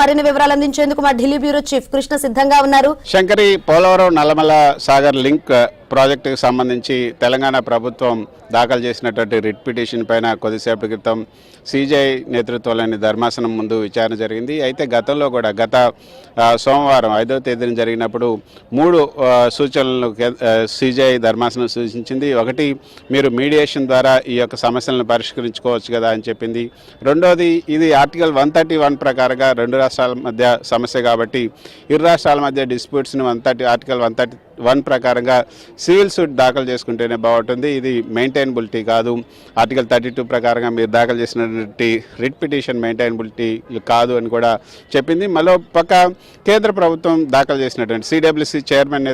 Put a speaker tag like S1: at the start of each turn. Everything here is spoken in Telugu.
S1: మరిన్ని వివరాలు అందించేందుకు మా ఢిల్లీ బ్యూరో చీఫ్ కృష్ణ సిద్ధంగా ఉన్నారు.
S2: శంకరి, పోలవరం నల్లమల సాగర్ లింక్ ప్రాజెక్టుకు సంబంధించి తెలంగాణ ప్రభుత్వం దాఖలు చేసినటువంటి రిట్ పిటిషన్ పైన కొద్దిసేపటి క్రితం సిజేఐ నేతృత్వంలోని ధర్మాసనం ముందు విచారణ జరిగింది. అయితే గతంలో కూడా గత సోమవారం 5వ తేదీన జరిగినప్పుడు 3 సూచనలను సిజేఐ ధర్మాసనం సూచించింది. ఒకటి, మీరు మీడియేషన్ ద్వారా ఈ యొక్క సమస్యలను పరిష్కరించుకోవచ్చు కదా అని చెప్పింది. రెండోది, ఇది ఆర్టికల్ 131 ప్రకారంగా 2 రాష్ట్రాల మధ్య సమస్య కాబట్టి ఇరు రాష్ట్రాల మధ్య డిస్ప్యూట్స్ని ఆర్టికల్ 131 ప్రకారంగా సివిల్ సూట్ దాఖలు చేసుకుంటేనే బాగుంటుంది. ఇది మెయింటైనబిలిటీ కాదు. ఆర్టికల్ 32 ప్రకారంగా మీరు దాఖలు చేసినటువంటి రిట్ పిటిషన్ మెయింటైనబిలిటీ కాదు అని కూడా చెప్పింది. మరో పక్క కేంద్ర ప్రభుత్వం దాఖలు చేసినటువంటి సిడబ్ల్యూసి చైర్మన్